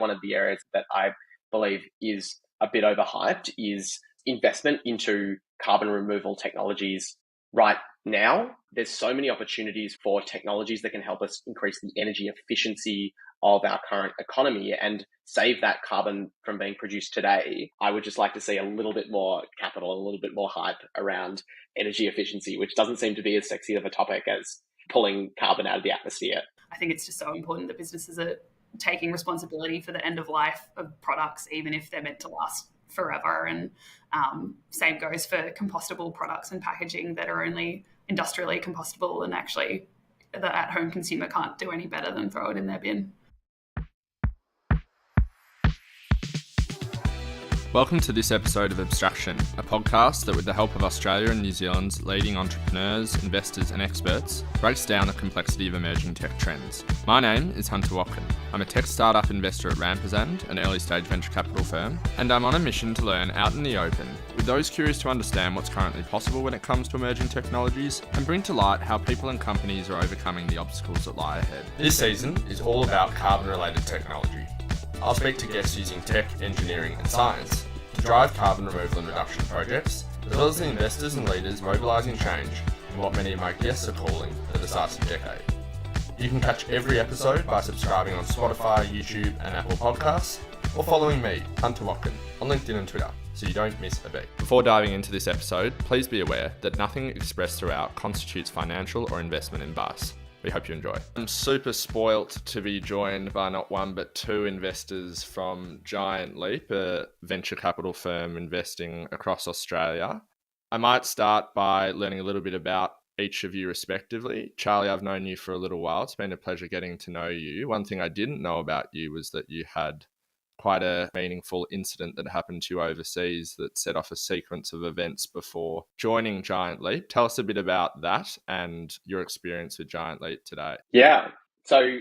One of the areas that I believe is a bit overhyped is investment into carbon removal technologies right now. There's so many opportunities for technologies that can help us increase the energy efficiency of our current economy and save that carbon from being produced today. I would just like to see a little bit more capital, a little bit more hype around energy efficiency, which doesn't seem to be as sexy of a topic as pulling carbon out of the atmosphere. I think it's just so important that businesses are taking responsibility for the end of life of products, even if they're meant to last forever. And same goes for compostable products and packaging that are only industrially compostable, and actually the at-home consumer can't do any better than throw it in their bin. Welcome to this episode of Abstraction, a podcast that with the help of Australia and New Zealand's leading entrepreneurs, investors and experts, breaks down the complexity of emerging tech trends. My name is Hunter Watkin. I'm a tech startup investor at Rampersand, an early stage venture capital firm, and I'm on a mission to learn out in the open with those curious to understand what's currently possible when it comes to emerging technologies and bring to light how people and companies are overcoming the obstacles that lie ahead. This season is all about carbon-related technology. I'll speak to guests using tech, engineering and science to drive carbon removal and reduction projects, as well as the investors and leaders mobilising change in what many of my guests are calling the decisive decade. You can catch every episode by subscribing on Spotify, YouTube and Apple Podcasts, or following me, Hunter Watkin, on LinkedIn and Twitter, so you don't miss a beat. Before diving into this episode, please be aware that nothing expressed throughout constitutes financial or investment advice. We hope you enjoy. I'm super spoilt to be joined by not one but two investors from Giant Leap, a venture capital firm investing across Australia. I might start by learning a little bit about each of you respectively. Charlie, I've known you for a little while. It's been a pleasure getting to know you. One thing I didn't know about you was that you had quite a meaningful incident that happened to you overseas that set off a sequence of events before joining Giant Leap. Tell us a bit about that and your experience with Giant Leap today. Yeah. So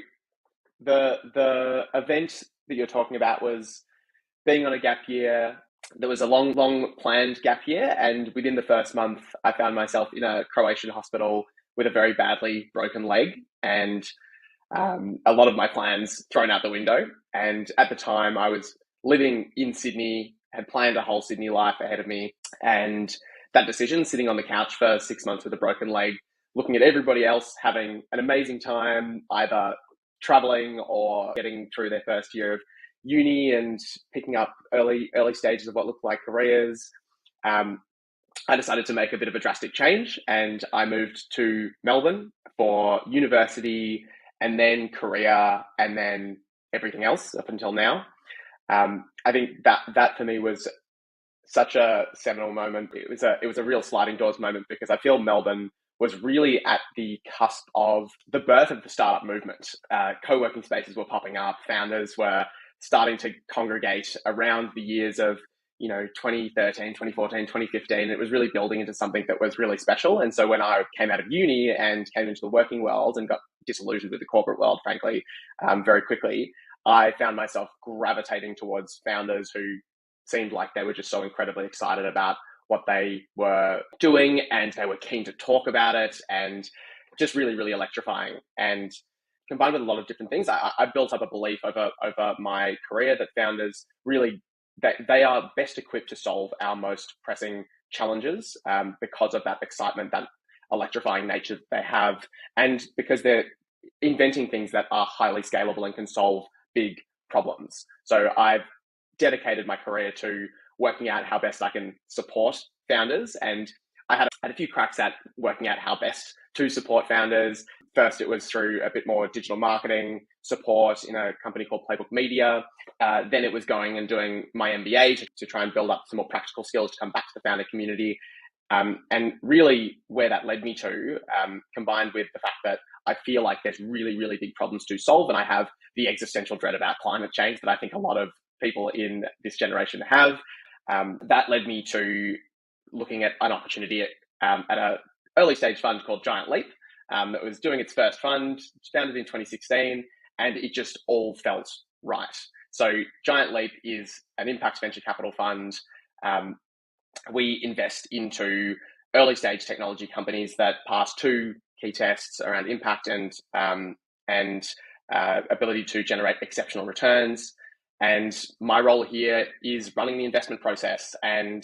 the event that you're talking about was being on a gap year. There was a long planned gap year, and within the first month, I found myself in a Croatian hospital with a very badly broken leg, and a lot of my plans thrown out the window. And at the time I was living in Sydney, had planned a whole Sydney life ahead of me. And that decision, sitting on the couch for 6 months with a broken leg, looking at everybody else having an amazing time, either traveling or getting through their first year of uni and picking up early stages of what looked like careers, I decided to make a bit of a drastic change, and I moved to Melbourne for university and then career, and then everything else up until now. I think that for me was such a seminal moment. It was a real sliding doors moment, because I feel Melbourne was really at the cusp of the birth of the startup movement. Co-working spaces were popping up. Founders were starting to congregate around the years of 2013, 2014, 2015. It was really building into something that was really special. And so when I came out of uni and came into the working world and got disillusioned with the corporate world, frankly, very quickly, I found myself gravitating towards founders who seemed like they were just so incredibly excited about what they were doing, and they were keen to talk about it, and just really, really electrifying. And combined with a lot of different things, I built up a belief over my career that founders really, that they are best equipped to solve our most pressing challenges because of that excitement, that electrifying nature that they have, and because they're inventing things that are highly scalable and can solve big problems. So I've dedicated my career to working out how best I can support founders, and I had a few cracks at working out how best to support founders. First, it was through a bit more digital marketing support in a company called Playbook Media. Then it was going and doing my MBA to try and build up some more practical skills to come back to the founder community. And really where that led me to, combined with the fact that I feel like there's really, really big problems to solve, and I have the existential dread about climate change that I think a lot of people in this generation have, that led me to looking at an opportunity at an early stage fund called Giant Leap. That was doing its first fund, founded in 2016, and it just all felt right. So Giant Leap is an impact venture capital fund. We invest into early stage technology companies that pass two key tests around impact and ability to generate exceptional returns. And my role here is running the investment process and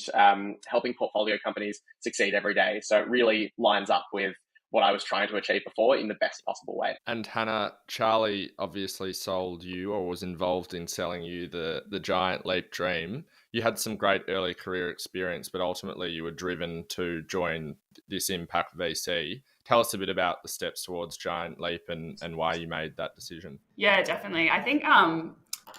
helping portfolio companies succeed every day. So it really lines up with what I was trying to achieve before in the best possible way. And Hannah, Charlie obviously sold you or was involved in selling you the Giant Leap dream. You had some great early career experience, but ultimately you were driven to join this impact VC. Tell us a bit about the steps towards Giant Leap and why you made that decision. Yeah, definitely. I think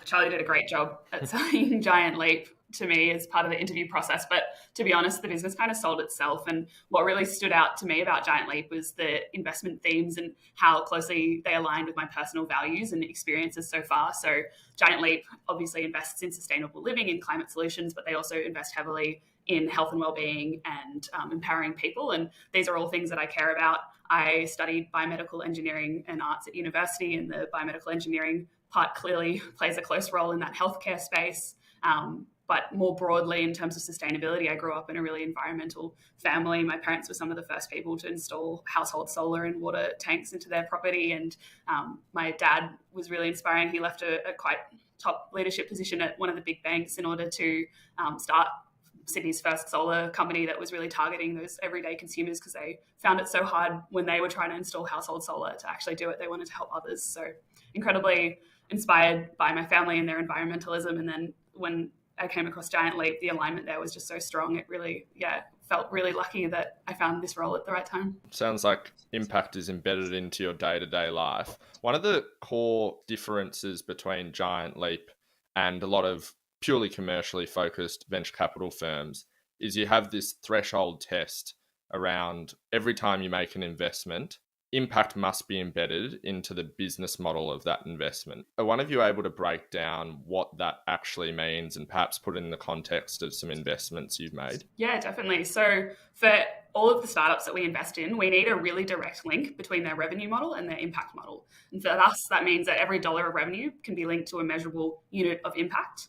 Charlie did a great job at selling Giant Leap to me as part of the interview process. But to be honest, the business kind of sold itself. And what really stood out to me about Giant Leap was the investment themes and how closely they aligned with my personal values and experiences so far. So Giant Leap obviously invests in sustainable living and climate solutions, but they also invest heavily in health and well-being and empowering people. And these are all things that I care about. I studied biomedical engineering and arts at university, and the biomedical engineering part clearly plays a close role in that healthcare space. But more broadly, in terms of sustainability, I grew up in a really environmental family. My parents were some of the first people to install household solar and water tanks into their property. And my dad was really inspiring. He left a quite top leadership position at one of the big banks in order to start Sydney's first solar company that was really targeting those everyday consumers, because they found it so hard when they were trying to install household solar to actually do it. They wanted to help others. So incredibly inspired by my family and their environmentalism. And then when I came across Giant Leap, the alignment there was just so strong. It really, felt really lucky that I found this role at the right time. Sounds like impact is embedded into your day-to-day life. One of the core differences between Giant Leap and a lot of purely commercially focused venture capital firms is you have this threshold test around every time you make an investment, impact must be embedded into the business model of that investment. Are one of you able to break down what that actually means and perhaps put it in the context of some investments you've made? Yeah, definitely. So for all of the startups that we invest in, we need a really direct link between their revenue model and their impact model. And for us, that means that every dollar of revenue can be linked to a measurable unit of impact.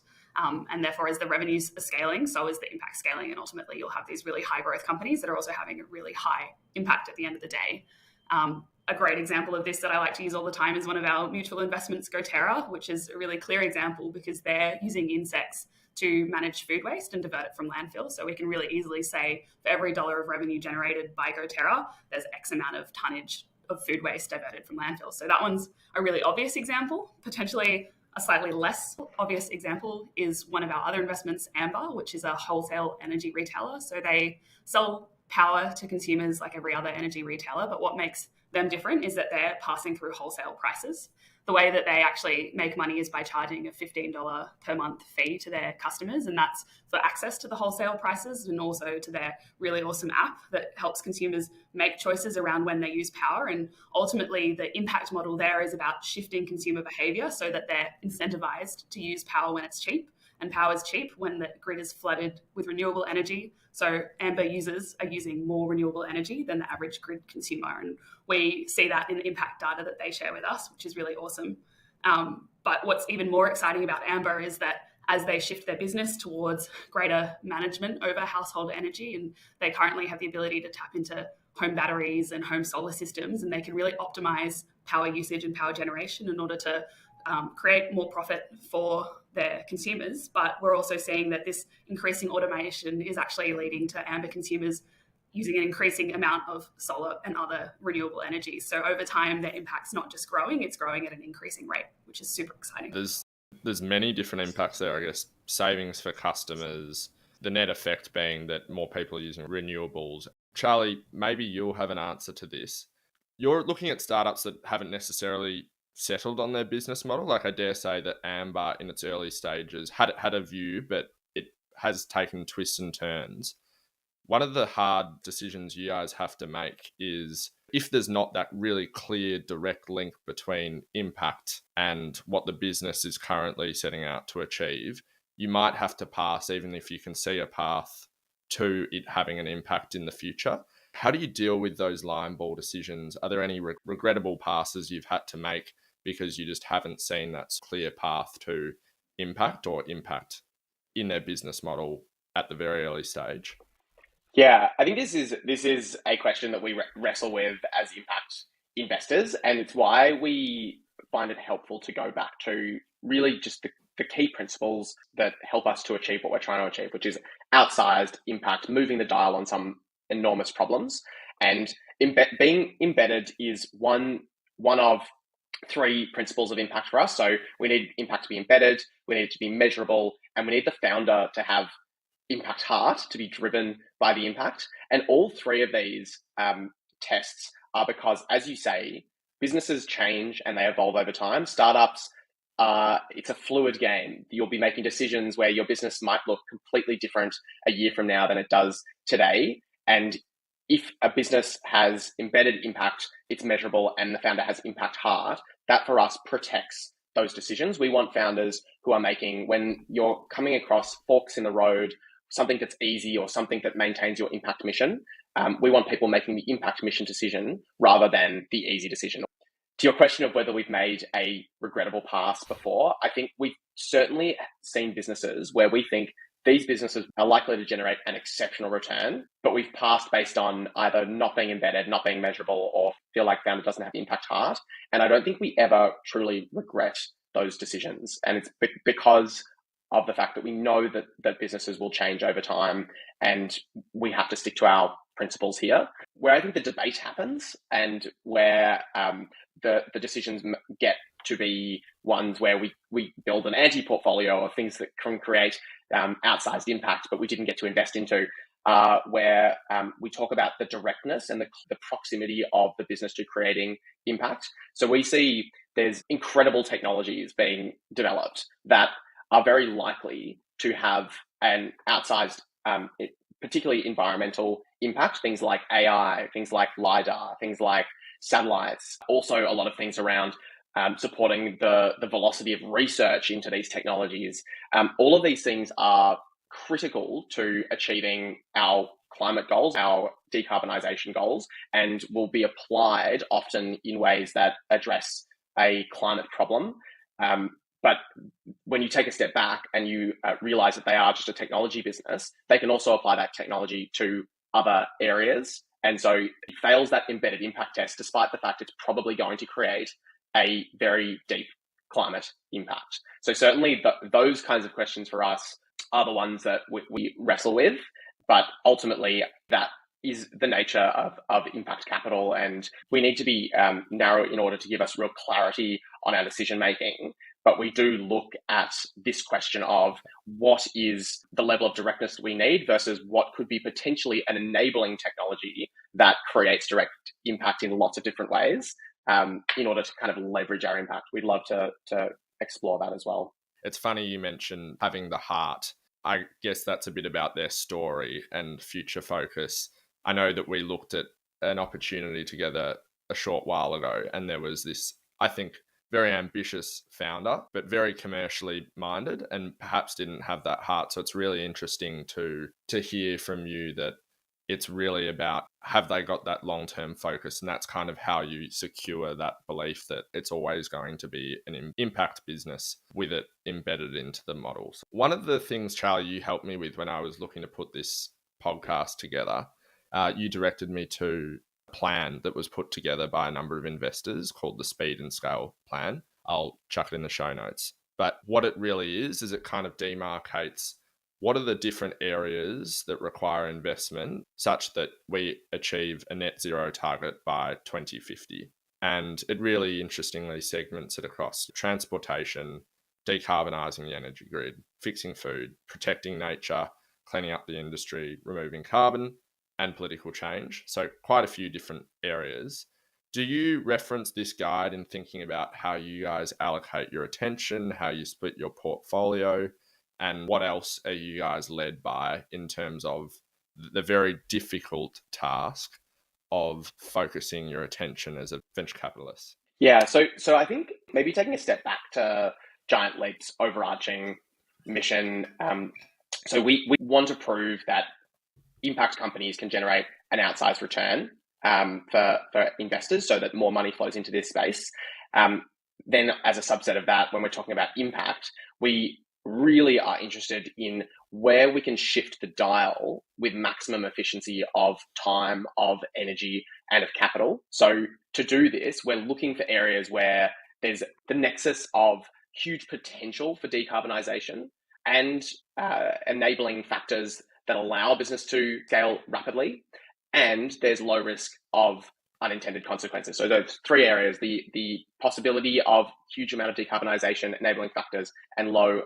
And therefore, as the revenues are scaling, so is the impact scaling. And ultimately, you'll have these really high growth companies that are also having a really high impact at the end of the day. A great example of this that I like to use all the time is one of our mutual investments, GoTerra, which is a really clear example because they're using insets to manage food waste and divert it from landfill. So we can really easily say for every dollar of revenue generated by GoTerra, there's X amount of tonnage of food waste diverted from landfill. So that one's a really obvious example. Potentially a slightly less obvious example is one of our other investments, Amber, which is a wholesale energy retailer. So they sell power to consumers like every other energy retailer, but what makes them different is that they're passing through wholesale prices. The way that they actually make money is by charging a $15 per month fee to their customers, and that's for access to the wholesale prices and also to their really awesome app that helps consumers make choices around when they use power. And ultimately, the impact model there is about shifting consumer behavior so that they're incentivized to use power when it's cheap. And power is cheap when the grid is flooded with renewable energy. So Amber users are using more renewable energy than the average grid consumer. And we see that in the impact data that they share with us, which is really awesome. But what's even more exciting about Amber is that as they shift their business towards greater management over household energy, and they currently have the ability to tap into home batteries and home solar systems, and they can really optimize power usage and power generation in order to create more profit for their consumers. But we're also seeing that this increasing automation is actually leading to Amber consumers using an increasing amount of solar and other renewable energies. So over time, their impact's not just growing, it's growing at an increasing rate, which is super exciting. There's many different impacts there, I guess. Savings for customers, the net effect being that more people are using renewables. Charlie, maybe you'll have an answer to this. You're looking at startups that haven't necessarily settled on their business model. Like I dare say that Amber in its early stages had a view, but it has taken twists and turns. One of the hard decisions you guys have to make is if there's not that really clear direct link between impact and what the business is currently setting out to achieve, you might have to pass even if you can see a path to it having an impact in the future. How do you deal with those line ball decisions? Are there any regrettable passes you've had to make because you just haven't seen that clear path to impact or impact in their business model at the very early stage? Yeah, I think this is a question that we wrestle with as impact investors, and it's why we find it helpful to go back to really just the key principles that help us to achieve what we're trying to achieve, which is outsized impact, moving the dial on some enormous problems. And being embedded is one of three principles of impact for us. So we need impact to be embedded, we need it to be measurable, and we need the founder to have impact heart, to be driven by the impact. And all three of these tests are because, as you say, businesses change and they evolve over time. Startups, it's a fluid game. You'll be making decisions where your business might look completely different a year from now than it does today. And if a business has embedded impact, it's measurable, and the founder has impact heart, that for us protects those decisions. We want founders who are making, when you're coming across forks in the road, something that's easy or something that maintains your impact mission, we want people making the impact mission decision rather than the easy decision. To your question of whether we've made a regrettable pass before, I think we've certainly seen businesses where we think these businesses are likely to generate an exceptional return, but we've passed based on either not being embedded, not being measurable, or feel like founder doesn't have the impact heart. And I don't think we ever truly regret those decisions. And it's because of the fact that we know that businesses will change over time, and we have to stick to our principles here. Where I think the debate happens, and where the decisions get to be ones where we build an anti-portfolio of things that can create outsized impact, but we didn't get to invest into, where we talk about the directness and the proximity of the business to creating impact. So we see there's incredible technologies being developed that are very likely to have an outsized, particularly environmental impact, things like AI, things like LiDAR, things like satellites, also a lot of things around supporting the velocity of research into these technologies. All of these things are critical to achieving our climate goals, our decarbonisation goals, and will be applied often in ways that address a climate problem. But when you take a step back and you realize that they are just a technology business, they can also apply that technology to other areas. And so it fails that embedded impact test, despite the fact it's probably going to create a very deep climate impact. So certainly those kinds of questions for us are the ones that we wrestle with. But ultimately, that is the nature of impact capital. And we need to be narrow in order to give us real clarity on our decision making. But we do look at this question of what is the level of directness we need versus what could be potentially an enabling technology that creates direct impact in lots of different ways, in order to kind of leverage our impact. We'd love to explore that as well. It's funny you mentioned having the heart. I guess that's a bit about their story and future focus. I know that we looked at an opportunity together a short while ago, and there was this, I think, very ambitious founder, but very commercially minded, and perhaps didn't have that heart. So it's really interesting to hear from you that it's really about, have they got that long-term focus? And that's kind of how you secure that belief that it's always going to be an impact business with it embedded into the models. One of the things, Charlie, you helped me with when I was looking to put this podcast together, you directed me to plan that was put together by a number of investors called the Speed and Scale Plan. I'll chuck it in the show notes. But what it really is it kind of demarcates what are the different areas that require investment such that we achieve a net zero target by 2050. And it really interestingly segments it across transportation, decarbonising the energy grid, fixing food, protecting nature, cleaning up the industry, removing carbon, and political change. So quite a few different areas. Do you reference this guide in thinking about how you guys allocate your attention, how you split your portfolio, and what else are you guys led by in terms of the very difficult task of focusing your attention as a venture capitalist? Yeah, so I think maybe taking a step back to Giant Leap's overarching mission. So we want to prove that impact companies can generate an outsized return for investors so that more money flows into this space. Then as a subset of that, when we're talking about impact, we really are interested in where we can shift the dial with maximum efficiency of time, of energy, and of capital. So to do this, we're looking for areas where there's the nexus of huge potential for decarbonisation and enabling factors that allow a business to scale rapidly, and there's low risk of unintended consequences. So those three areas, the possibility of huge amount of decarbonisation, enabling factors, and low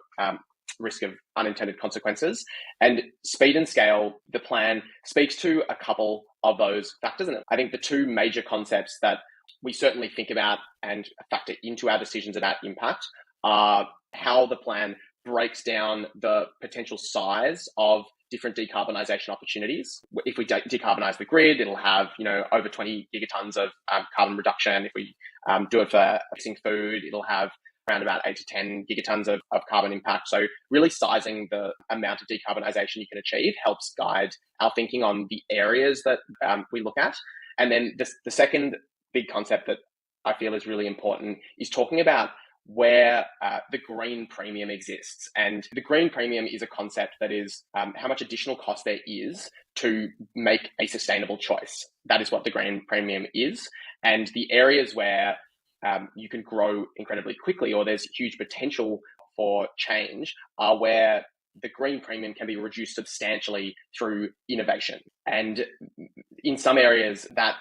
risk of unintended consequences. And speed and scale, the plan speaks to a couple of those factors. And I think the two major concepts that we certainly think about and factor into our decisions about impact are how the plan breaks down the potential size of different decarbonisation opportunities. If we decarbonise the grid, it'll have over 20 gigatons of carbon reduction. If we do it for fixing food, it'll have around about 8 to 10 gigatons of carbon impact. So really sizing the amount of decarbonisation you can achieve helps guide our thinking on the areas that we look at. And then the second big concept that I feel is really important is talking about where the green premium exists. And the green premium is a concept that is how much additional cost there is to make a sustainable choice. That is what the green premium is. And the areas where you can grow incredibly quickly or there's huge potential for change are where the green premium can be reduced substantially through innovation. And in some areas that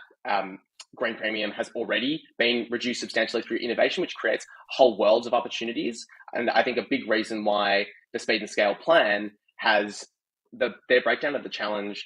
green premium has already been reduced substantially through innovation, which creates whole worlds of opportunities. And I think a big reason why the Speed and Scale plan has their breakdown of the challenge,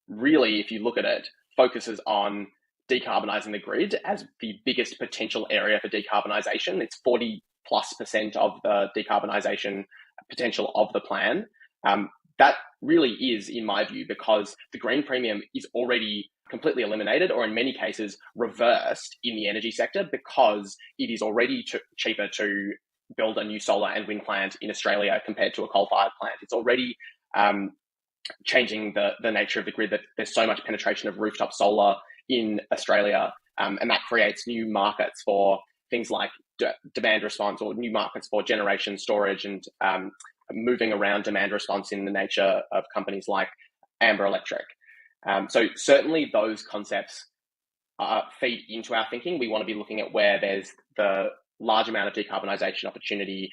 really, if you look at it, focuses on decarbonising the grid as the biggest potential area for decarbonisation. It's 40+% of the decarbonisation potential of the plan. That really is, in my view, because the green premium is already completely eliminated or in many cases reversed in the energy sector because it is already cheaper to build a new solar and wind plant in Australia compared to a coal-fired plant. It's already changing the nature of the grid, that there's so much penetration of rooftop solar in Australia, and that creates new markets for things like demand response, or new markets for generation storage and moving around demand response in the nature of companies like Amber Electric. So certainly those concepts feed into our thinking. We want to be looking at where there's the large amount of decarbonisation opportunity,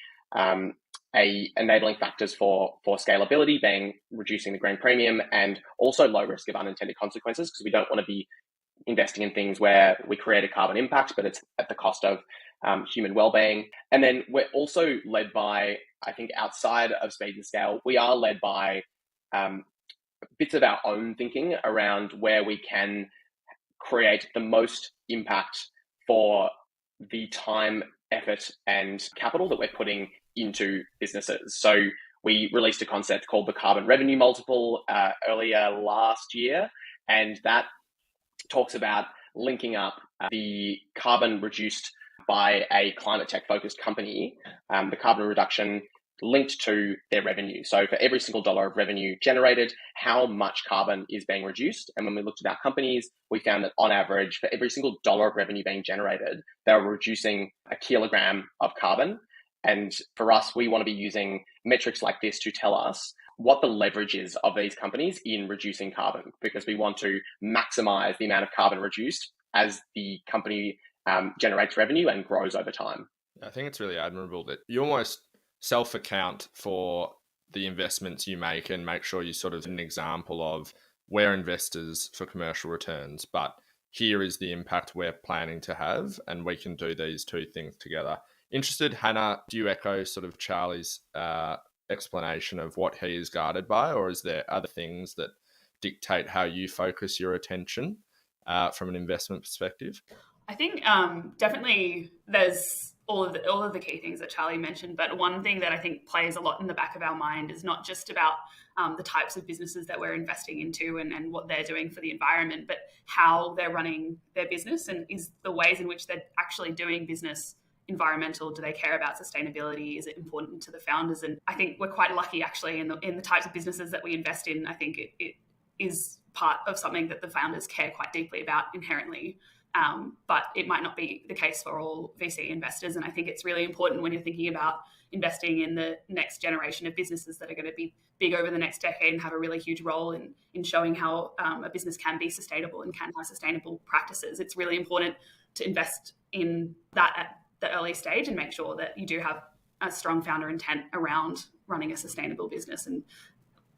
enabling factors for scalability being reducing the green premium, and also low risk of unintended consequences, because we don't want to be investing in things where we create a carbon impact, but it's at the cost of human well-being. And then we're also led by, I think outside of Speed and Scale, we are led by bits of our own thinking around where we can create the most impact for the time, effort, and capital that we're putting into businesses. So we released a concept called the carbon revenue multiple earlier last year, and that talks about linking up the carbon reduced by a climate tech focused company, the carbon reduction linked to their revenue. So for every single dollar of revenue generated, how much carbon is being reduced? And when we looked at our companies, we found that on average, for every single dollar of revenue being generated, they were reducing a kilogram of carbon. And for us, we want to be using metrics like this to tell us what the leverage is of these companies in reducing carbon, because we want to maximize the amount of carbon reduced as the company generates revenue and grows over time. I think it's really admirable that you almost self-account for the investments you make and make sure you sort of an example of we're investors for commercial returns, but here is the impact we're planning to have, and we can do these two things together. Interested, Hannah, do you echo sort of Charlie's explanation of what he is guided by, or is there other things that dictate how you focus your attention from an investment perspective? I think definitely there's all of the key things that Charlie mentioned, but one thing that I think plays a lot in the back of our mind is not just about the types of businesses that we're investing into and what they're doing for the environment, but how they're running their business, and is the ways in which they're actually doing business environmental. Do they care about sustainability? Is it important to the founders? And I think we're quite lucky actually in the types of businesses that we invest in. I think it is part of something that the founders care quite deeply about inherently. But it might not be the case for all VC investors. And I think it's really important when you're thinking about investing in the next generation of businesses that are going to be big over the next decade and have a really huge role in showing how a business can be sustainable and can have sustainable practices. It's really important to invest in that the early stage and make sure that you do have a strong founder intent around running a sustainable business. And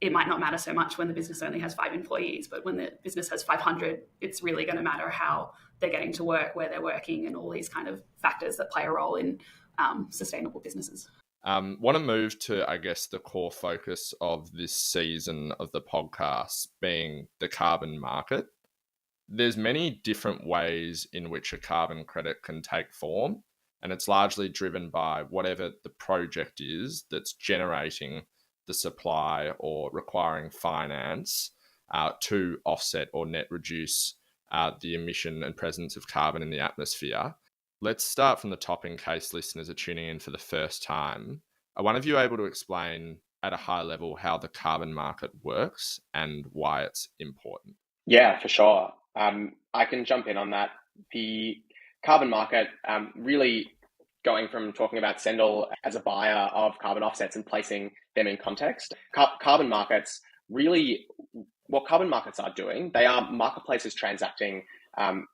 it might not matter so much when the business only has 5 employees, but when the business has 500, it's really going to matter how they're getting to work, where they're working, and all these kind of factors that play a role in sustainable businesses. Want to move to, I guess, the core focus of this season of the podcast being the carbon market. There's many different ways in which a carbon credit can take form, and it's largely driven by whatever the project is that's generating the supply or requiring finance to offset or net reduce the emission and presence of carbon in the atmosphere. Let's start from the top in case listeners are tuning in for the first time. Are one of you able to explain at a high level how the carbon market works and why it's important? Yeah, for sure. I can jump in on that. The carbon market, really going from talking about Sendle as a buyer of carbon offsets and placing them in context, carbon markets, really what carbon markets are doing, they are marketplaces transacting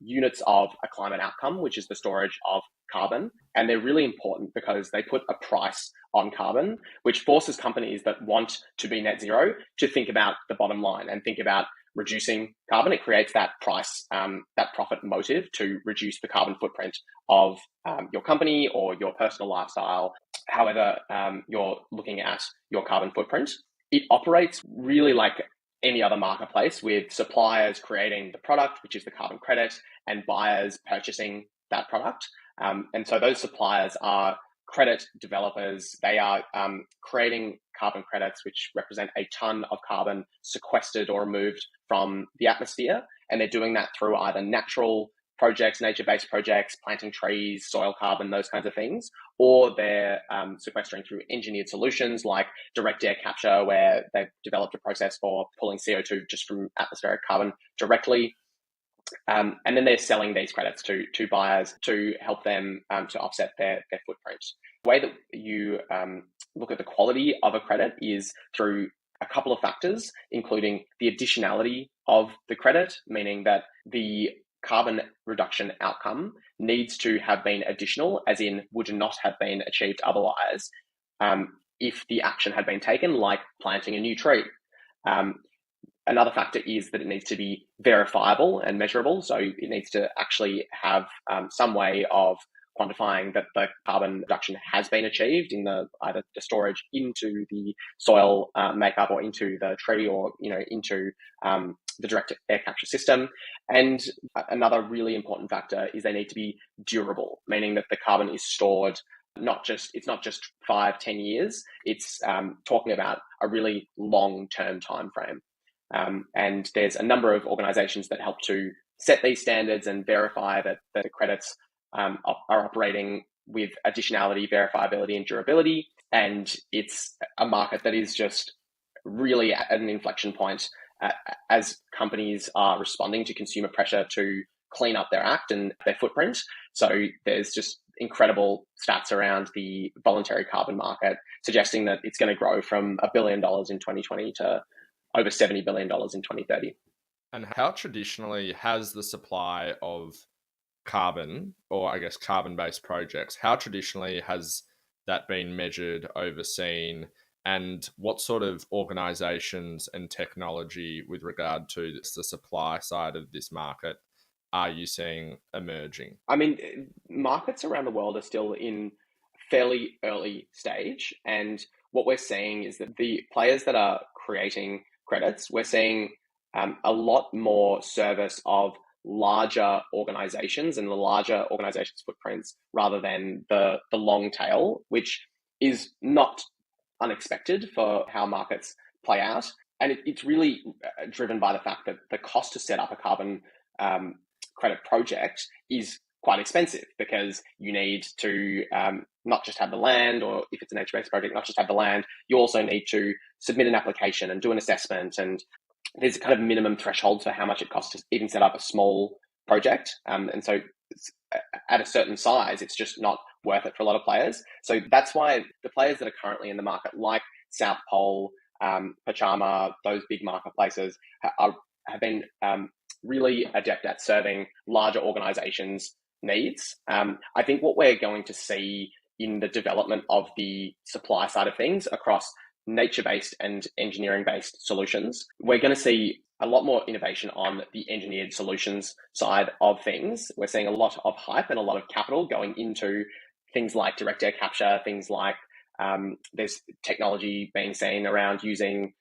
units of a climate outcome, which is the storage of carbon. And they're really important because they put a price on carbon, which forces companies that want to be net zero to think about the bottom line and think about reducing carbon. It creates that price, that profit motive to reduce the carbon footprint of your company or your personal lifestyle, however you're looking at your carbon footprint. It operates really like any other marketplace, with suppliers creating the product, which is the carbon credit, and buyers purchasing that product. And so those suppliers are credit developers. They are creating carbon credits, which represent a ton of carbon sequestered or removed from the atmosphere. And they're doing that through either natural projects, nature-based projects, planting trees, soil carbon, those kinds of things, or they're sequestering through engineered solutions like direct air capture, where they've developed a process for pulling CO2 just from atmospheric carbon directly. And then they're selling these credits to buyers to help them to offset their footprint. The way that you look at the quality of a credit is through a couple of factors, including the additionality of the credit, meaning that the carbon reduction outcome needs to have been additional, as in would not have been achieved otherwise if the action had been taken, like planting a new tree. Another factor is that it needs to be verifiable and measurable. So it needs to actually have some way of quantifying that the carbon reduction has been achieved in either the storage into the soil makeup or into the tree or into the direct air capture system. And another really important factor is they need to be durable, meaning that the carbon is stored it's not just 5-10 years. It's talking about a really long-term time frame. And there's a number of organizations that help to set these standards and verify that the credits are operating with additionality, verifiability, and durability. And it's a market that is just really at an inflection point as companies are responding to consumer pressure to clean up their act and their footprint. So there's just incredible stats around the voluntary carbon market suggesting that it's going to grow from $1 billion in 2020 to over $70 billion in 2030. And how traditionally has the supply of carbon, or I guess carbon-based projects, how traditionally has that been measured, overseen, and what sort of organizations and technology with regard to the supply side of this market are you seeing emerging? I mean, markets around the world are still in fairly early stage. And what we're seeing is that the players that are creating credits, we're seeing a lot more service of larger organizations and the larger organizations' footprints rather than the long tail, which is not unexpected for how markets play out. And it's really driven by the fact that the cost to set up a carbon credit project is quite expensive, because you need to not just have the land, or if it's a nature-based project, not just have the land, you also need to submit an application and do an assessment. And there's kind of minimum thresholds for how much it costs to even set up a small project. And so at a certain size, it's just not worth it for a lot of players. So that's why the players that are currently in the market, like South Pole, Pachama, those big marketplaces, have been really adept at serving larger organizations needs. I think what we're going to see in the development of the supply side of things across nature-based and engineering-based solutions, we're going to see a lot more innovation on the engineered solutions side of things. We're seeing a lot of hype and a lot of capital going into things like direct air capture, things like there's technology being seen around using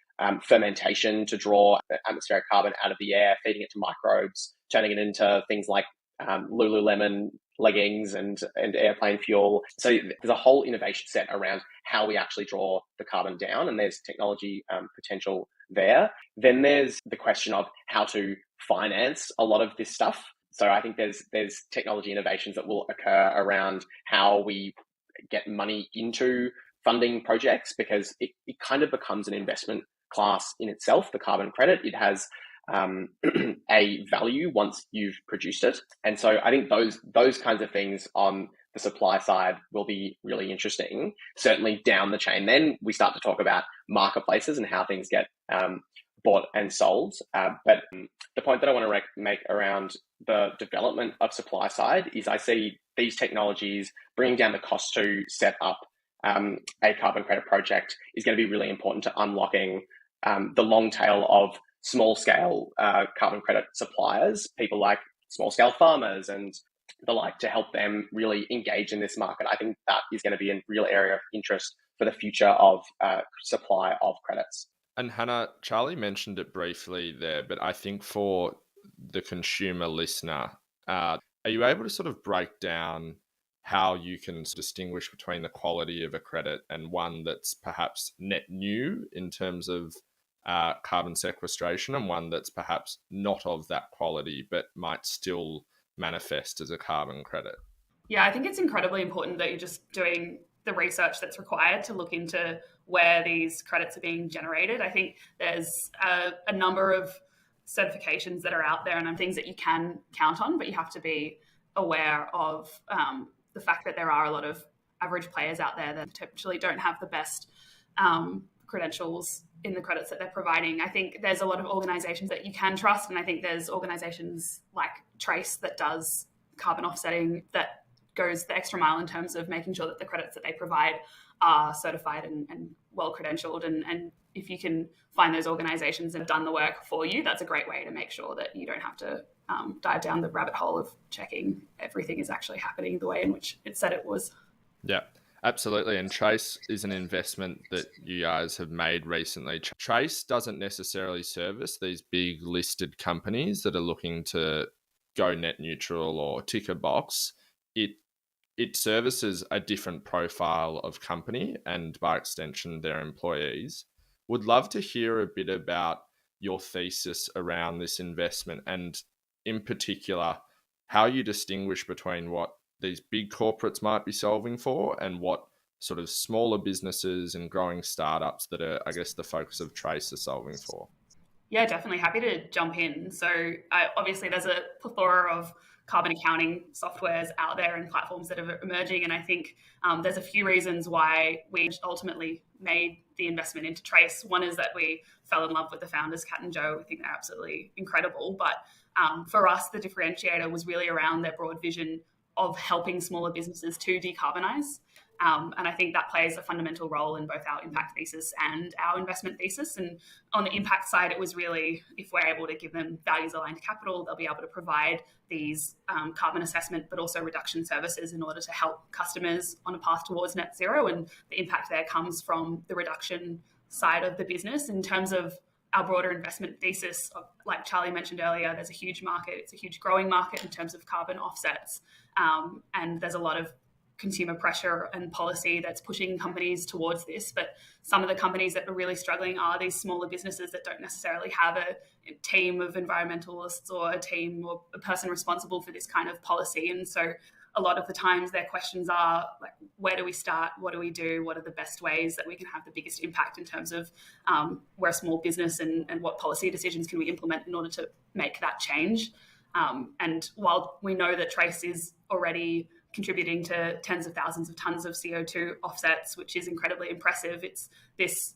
fermentation to draw atmospheric carbon out of the air, feeding it to microbes, turning it into things like Lululemon leggings and airplane fuel. So there's a whole innovation set around how we actually draw the carbon down, and there's technology potential there. Then there's the question of how to finance a lot of this stuff. So I think there's technology innovations that will occur around how we get money into funding projects, because it kind of becomes an investment class in itself, the carbon credit. It has a value once you've produced it. And so I think those kinds of things on the supply side will be really interesting. Certainly down the chain, then we start to talk about marketplaces and how things get bought and sold. But the point that I want to make around the development of supply side is I see these technologies bringing down the cost to set up a carbon credit project is going to be really important to unlocking the long tail of small scale carbon credit suppliers, people like small scale farmers and the like, to help them really engage in this market. I think that is going to be a real area of interest for the future of supply of credits. And Hannah, Charlie mentioned it briefly there, but I think for the consumer listener, are you able to sort of break down how you can distinguish between the quality of a credit and one that's perhaps net new in terms of carbon sequestration, and one that's perhaps not of that quality but might still manifest as a carbon credit? Yeah, I think it's incredibly important that you're just doing the research that's required to look into where these credits are being generated. I think there's a number of certifications that are out there and things that you can count on, but you have to be aware of the fact that there are a lot of average players out there that potentially don't have the best credentials in the credits that they're providing. I think there's a lot of organizations that you can trust, and I think there's organizations like Trace that does carbon offsetting that goes the extra mile in terms of making sure that the credits that they provide are certified and well credentialed. And if you can find those organizations that have done the work for you, that's a great way to make sure that you don't have to dive down the rabbit hole of checking everything is actually happening the way in which it said it was. Yeah, absolutely. And Trace is an investment that you guys have made recently. Trace doesn't necessarily service these big listed companies that are looking to go net neutral or tick a box. It services a different profile of company and, by extension, their employees. Would love to hear a bit about your thesis around this investment, and in particular, how you distinguish between what these big corporates might be solving for and what sort of smaller businesses and growing startups that are, I guess, the focus of Trace are solving for. Yeah, definitely. Happy to jump in. So obviously there's a plethora of carbon accounting softwares out there and platforms that are emerging. And I think there's a few reasons why we ultimately made the investment into Trace. One is that we fell in love with the founders, Kat and Joe. I think they're absolutely incredible. But for us, the differentiator was really around their broad vision of helping smaller businesses to decarbonize. And I think that plays a fundamental role in both our impact thesis and our investment thesis. And on the impact side, it was really, if we're able to give them values-aligned capital, they'll be able to provide these carbon assessment, but also reduction services in order to help customers on a path towards net zero. And the impact there comes from the reduction side of the business. In terms of our broader investment thesis, like Charlie mentioned earlier, there's a huge market. It's a huge growing market in terms of carbon offsets. And there's a lot of consumer pressure and policy that's pushing companies towards this. But some of the companies that are really struggling are these smaller businesses that don't necessarily have a team of environmentalists or a team or a person responsible for this kind of policy. And so a lot of the times their questions are like, where do we start? What do we do? What are the best ways that we can have the biggest impact in terms of we're a small business and what policy decisions can we implement in order to make that change? And while we know that Trace is already contributing to tens of thousands of tons of CO2 offsets, which is incredibly impressive, it's this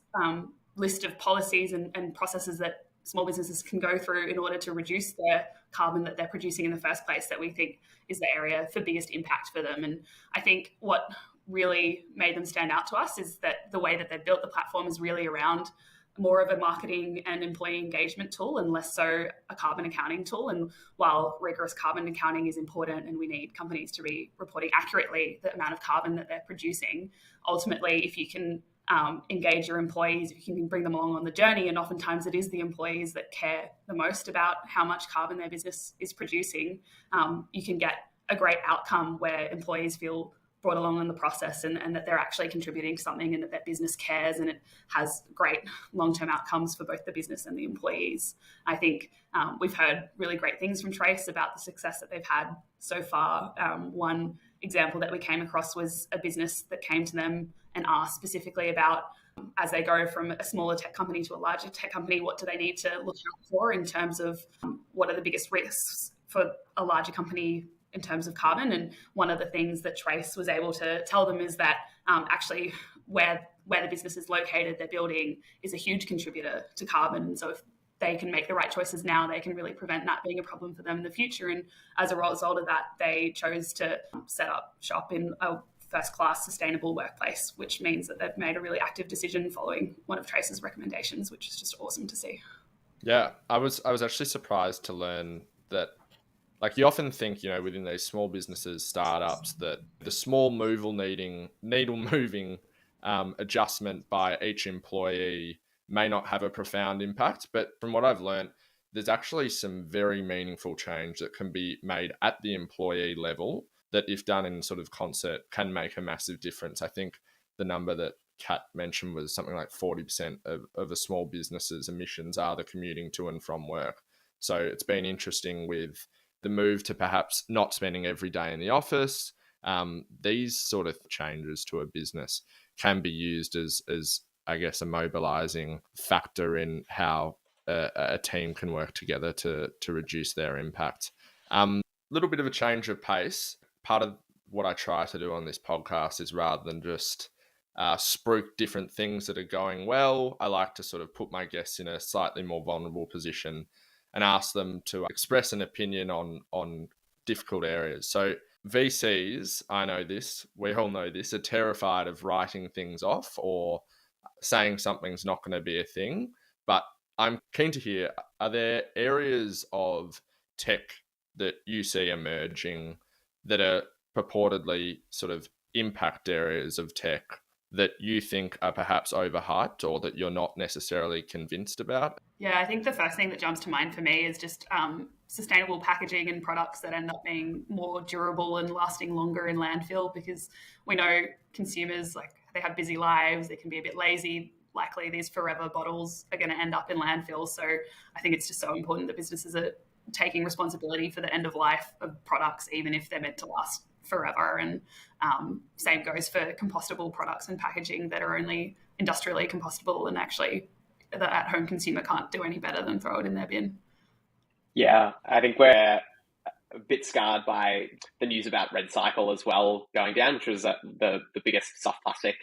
list of policies and processes that small businesses can go through in order to reduce their carbon that they're producing in the first place that we think is the area for biggest impact for them. And I think what really made them stand out to us is that the way that they've built the platform is really around more of a marketing and employee engagement tool and less so a carbon accounting tool. And while rigorous carbon accounting is important and we need companies to be reporting accurately the amount of carbon that they're producing, ultimately, if you can engage your employees, if you can bring them along on the journey, and oftentimes it is the employees that care the most about how much carbon their business is producing, you can get a great outcome where employees feel brought along in the process and that they're actually contributing to something and that their business cares and it has great long-term outcomes for both the business and the employees. I think we've heard really great things from Trace about the success that they've had so far. One example that we came across was a business that came to them and asked specifically about, as they go from a smaller tech company to a larger tech company, what do they need to look out for in terms of what are the biggest risks for a larger company in terms of carbon. And one of the things that Trace was able to tell them is that actually where the business is located, their building is a huge contributor to carbon. And so if they can make the right choices now, they can really prevent that being a problem for them in the future. And as a result of that, they chose to set up shop in a first-class sustainable workplace, which means that they've made a really active decision following one of Trace's recommendations, which is just awesome to see. Yeah, I was actually surprised to learn that. Like you often think, within these small businesses, startups, that the small needle moving adjustment by each employee may not have a profound impact. But from what I've learned, there's actually some very meaningful change that can be made at the employee level that, if done in sort of concert, can make a massive difference. I think the number that Kat mentioned was something like 40% of a small business's emissions are the commuting to and from work. So it's been interesting with the move to perhaps not spending every day in the office. These sort of changes to a business can be used as I guess, a mobilizing factor in how a team can work together to reduce their impact. Little bit of a change of pace. Part of what I try to do on this podcast is, rather than just spruik different things that are going well, I like to sort of put my guests in a slightly more vulnerable position and ask them to express an opinion on difficult areas. So VCs, I know this, we all know this, are terrified of writing things off or saying something's not going to be a thing. But I'm keen to hear, are there areas of tech that you see emerging that are purportedly sort of impact areas of tech that you think are perhaps overhyped or that you're not necessarily convinced about? Yeah, I think the first thing that jumps to mind for me is just sustainable packaging and products that end up being more durable and lasting longer in landfill, because we know consumers, like, they have busy lives, they can be a bit lazy. Likely these forever bottles are going to end up in landfill. So I think it's just so important that businesses are taking responsibility for the end of life of products, even if they're meant to last forever. And same goes for compostable products and packaging that are only industrially compostable, and actually the at-home consumer can't do any better than throw it in their bin. Yeah, I think we're a bit scarred by the news about RedCycle as well going down, which was the biggest soft plastic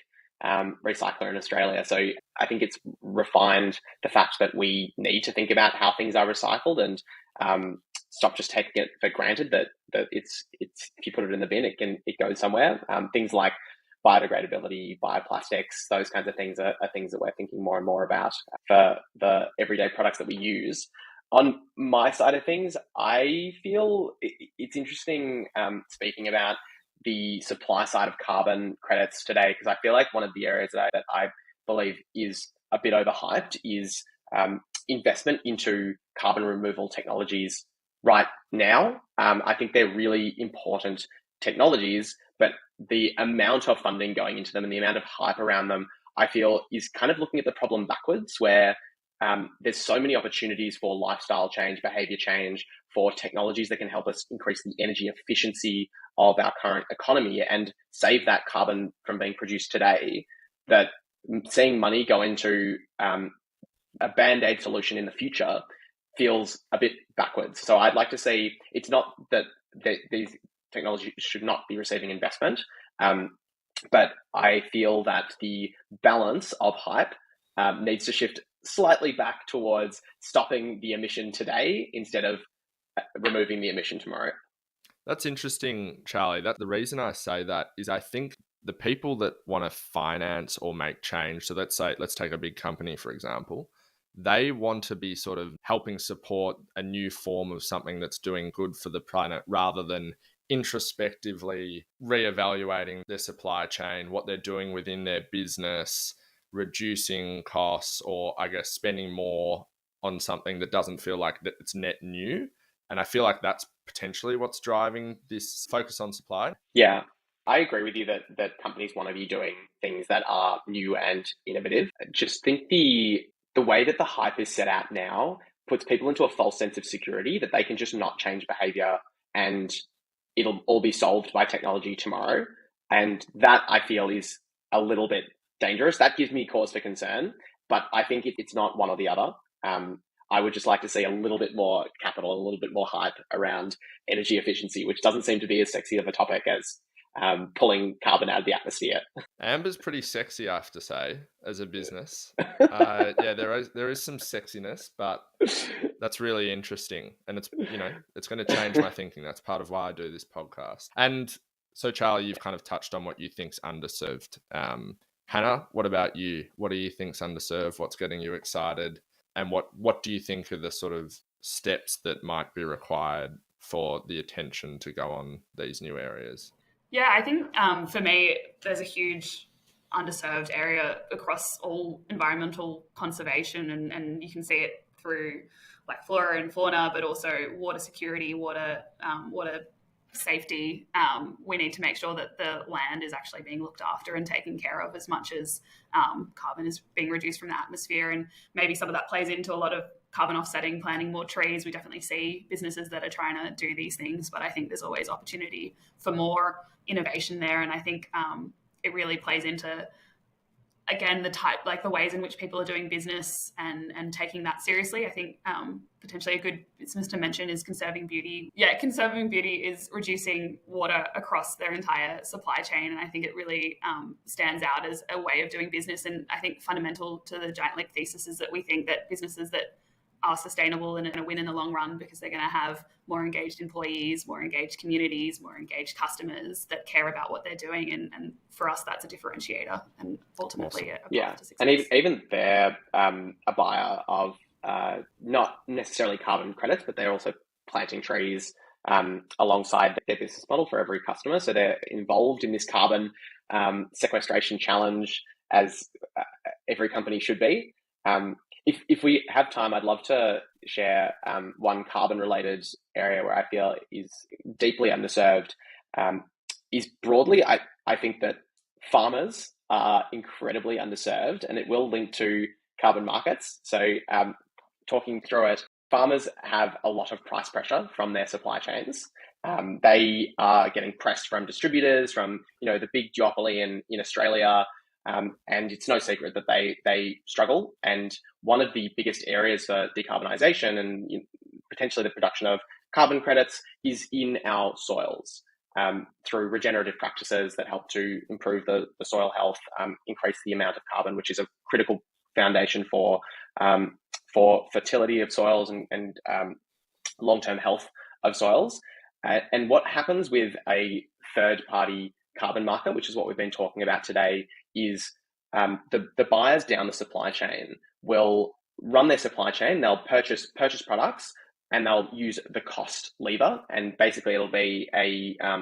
recycler in Australia. So I think it's refined the fact that we need to think about how things are recycled and stop just taking it for granted that it's if you put it in the bin, it goes somewhere. Things like biodegradability, bioplastics, those kinds of things are things that we're thinking more and more about for the everyday products that we use. On my side of things, I feel it's interesting speaking about the supply side of carbon credits today, because I feel like one of the areas that I believe is a bit overhyped is investment into carbon removal technologies right now. I think they're really important technologies, but the amount of funding going into them and the amount of hype around them, I feel, is kind of looking at the problem backwards, where there's so many opportunities for lifestyle change, behavior change, for technologies that can help us increase the energy efficiency of our current economy and save that carbon from being produced today, that seeing money go into a band-aid solution in the future feels a bit backwards. So I'd like to say it's not that these technologies should not be receiving investment, but I feel that the balance of hype needs to shift slightly back towards stopping the emission today instead of removing the emission tomorrow. That's interesting, Charlie. The reason I say that is I think the people that want to finance or make change, so let's take a big company, for example, they want to be sort of helping support a new form of something that's doing good for the planet rather than introspectively reevaluating their supply chain, what they're doing within their business, reducing costs, or I guess spending more on something that doesn't feel like that it's net new. And I feel like that's potentially what's driving this focus on supply. Yeah, I agree with you that companies want to be doing things that are new and innovative. I just think the way that the hype is set out now puts people into a false sense of security that they can just not change behavior and it'll all be solved by technology tomorrow. And that I feel is a little bit dangerous. That gives me cause for concern, but I think it's not one or the other. I would just like to see a little bit more capital, a little bit more hype around energy efficiency, which doesn't seem to be as sexy of a topic as pulling carbon out of the atmosphere. Amber's pretty sexy, I have to say, as a business. Yeah, there is some sexiness, but that's really interesting, and it's going to change my thinking. That's part of why I do this podcast. And so, Charlie, you've kind of touched on what you think's underserved. Hannah, what about you? What do you think's underserved? What's getting you excited? And what do you think are the sort of steps that might be required for the attention to go on these new areas? Yeah, I think for me, there's a huge underserved area across all environmental conservation, and you can see it through like flora and fauna, but also water security, water safety. We need to make sure that the land is actually being looked after and taken care of as much as carbon is being reduced from the atmosphere. And maybe some of that plays into a lot of carbon offsetting, planting more trees. We definitely see businesses that are trying to do these things, but I think there's always opportunity for more innovation there. And I think it really plays into, again, the ways in which people are doing business and taking that seriously. I think potentially a good business to mention is conserving beauty. Yeah, conserving beauty is reducing water across their entire supply chain. And I think it really stands out as a way of doing business. And I think fundamental to the Giant Leap thesis is that we think that businesses that are sustainable and are going to win in the long run because they're going to have more engaged employees, more engaged communities, more engaged customers that care about what they're doing. And for us, that's a differentiator and ultimately a path to success. And even they're a buyer of not necessarily carbon credits, but they're also planting trees alongside their business model for every customer. So they're involved in this carbon sequestration challenge as every company should be. If we have time, I'd love to share one carbon-related area where I feel is deeply underserved. Is broadly, I think that farmers are incredibly underserved, and it will link to carbon markets. So talking through it, farmers have a lot of price pressure from their supply chains. They are getting pressed from distributors, from the big duopoly in Australia. And it's no secret that they struggle. And one of the biggest areas for decarbonisation and potentially the production of carbon credits is in our soils through regenerative practices that help to improve the soil health, increase the amount of carbon, which is a critical foundation for fertility of soils and long-term health of soils. And what happens with a third-party carbon market, which is what we've been talking about today, is the buyers down the supply chain will run their supply chain. They'll purchase products and they'll use the cost lever, and basically it'll be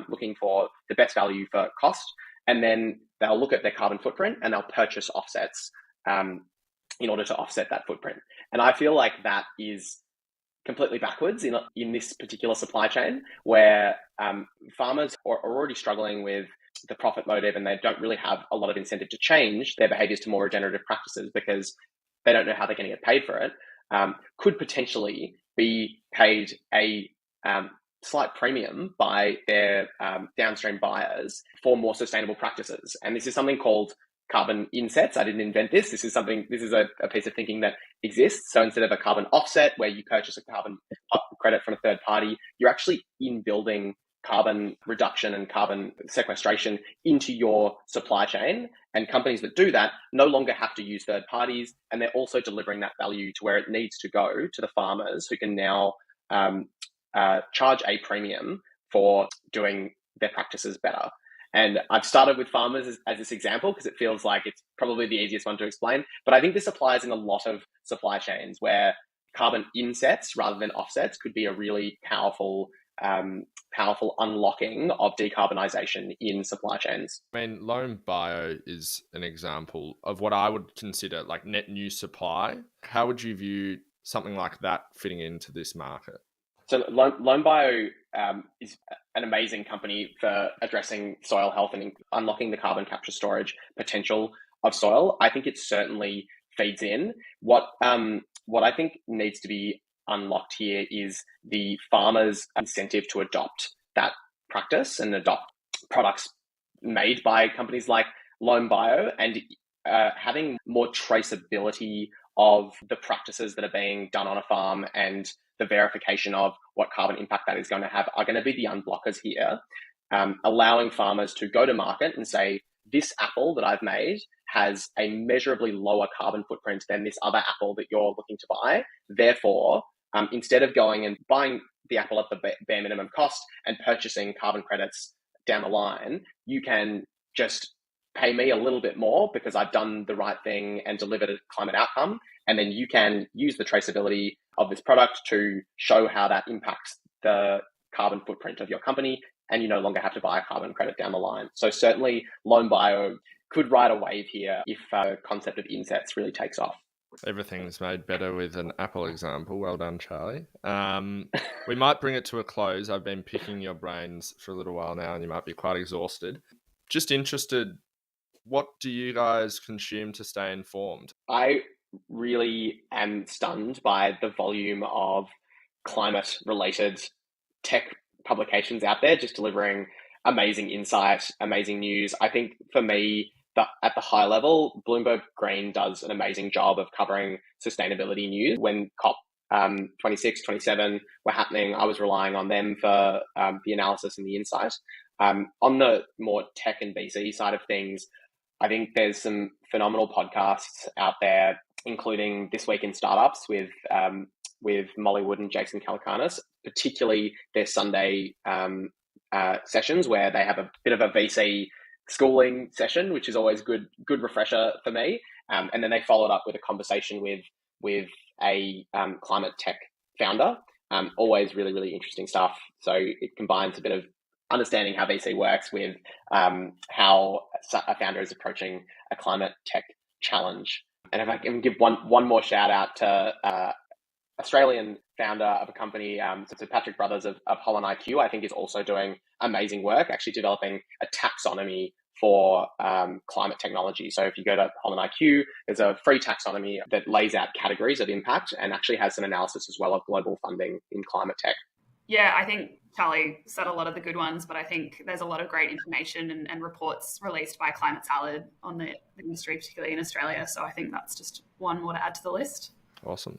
looking for the best value for cost, and then they'll look at their carbon footprint and they'll purchase offsets in order to offset that footprint. And I feel like that is completely backwards in this particular supply chain, where farmers are already struggling with the profit motive, and they don't really have a lot of incentive to change their behaviors to more regenerative practices because they don't know how they're going to get paid for it, could potentially be paid a slight premium by their downstream buyers for more sustainable practices. And this is something called carbon insets. I didn't invent this. This is a piece of thinking that exists. So instead of a carbon offset where you purchase a carbon credit from a third party, you're actually in building carbon reduction and carbon sequestration into your supply chain. And companies that do that no longer have to use third parties, and they're also delivering that value to where it needs to go to the farmers, who can now charge a premium for doing their practices better. And I've started with farmers as this example because it feels like it's probably the easiest one to explain. But I think this applies in a lot of supply chains where carbon insets rather than offsets could be a really powerful unlocking of decarbonisation in supply chains. I mean, Loam Bio is an example of what I would consider like net new supply. How would you view something like that fitting into this market? So Loam Bio is an amazing company for addressing soil health and unlocking the carbon capture storage potential of soil. I think it certainly feeds in. What I think needs to be unlocked here is the farmers' incentive to adopt that practice and adopt products made by companies like Loam Bio, and having more traceability of the practices that are being done on a farm and the verification of what carbon impact that is going to have are going to be the unblockers here, allowing farmers to go to market and say, this apple that I've made has a measurably lower carbon footprint than this other apple that you're looking to buy. Therefore, instead of going and buying the apple at the bare minimum cost and purchasing carbon credits down the line, you can just pay me a little bit more because I've done the right thing and delivered a climate outcome. And then you can use the traceability of this product to show how that impacts the carbon footprint of your company, and you no longer have to buy a carbon credit down the line. So certainly Loam Bio could ride a wave here if the concept of insets really takes off. Everything's made better with an Apple example. Well done, Charlie. We might bring it to a close. I've been picking your brains for a little while now, and you might be quite exhausted. Just interested, what do you guys consume to stay informed? I really am stunned by the volume of climate-related tech publications out there, just delivering amazing insight, amazing news. I think for me, at the high level, Bloomberg Green does an amazing job of covering sustainability news. When COP 26, 27 were happening, I was relying on them for the analysis and the insight. On the more tech and VC side of things, I think there's some phenomenal podcasts out there, including This Week in Startups with Molly Wood and Jason Calacanis, particularly their Sunday sessions where they have a bit of a VC schooling session, which is always good refresher for me. And then they followed up with a conversation with a climate tech founder. Always really, really interesting stuff. So it combines a bit of understanding how VC works with how a founder is approaching a climate tech challenge. And if I can give one more shout out to Australian founder of a company, so Patrick Brothers of Holland IQ, I think is also doing amazing work, actually developing a taxonomy for climate technology. So if you go to Holland IQ, there's a free taxonomy that lays out categories of impact and actually has some analysis as well of global funding in climate tech. Yeah, I think Charlie said a lot of the good ones, but I think there's a lot of great information and reports released by Climate Salad on the industry, particularly in Australia. So I think that's just one more to add to the list. Awesome.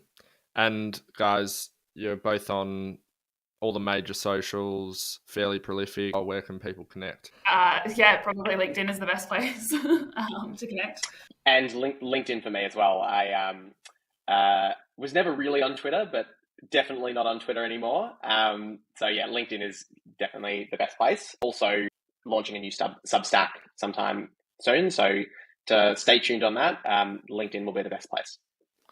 And guys, you're both on all the major socials, fairly prolific. Where can people connect? Yeah, probably LinkedIn is the best place to connect. And LinkedIn for me as well. I was never really on Twitter, but definitely not on Twitter anymore. So yeah, LinkedIn is definitely the best place. Also launching a new Substack sometime soon. So to stay tuned on that, LinkedIn will be the best place.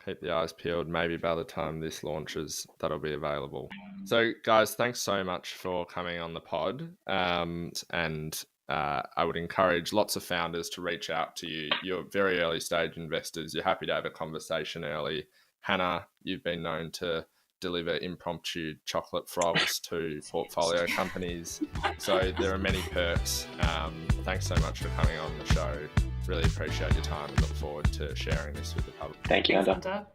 Keep the eyes peeled. Maybe by the time this launches, that'll be available. So guys, thanks so much for coming on the pod. And I would encourage lots of founders to reach out to you. You're very early stage investors. You're happy to have a conversation early. Hannah, you've been known to deliver impromptu chocolate frogs to portfolio companies. So there are many perks. Thanks so much for coming on the show. Really appreciate your time and look forward to sharing this with the public. Thank you, Hunter.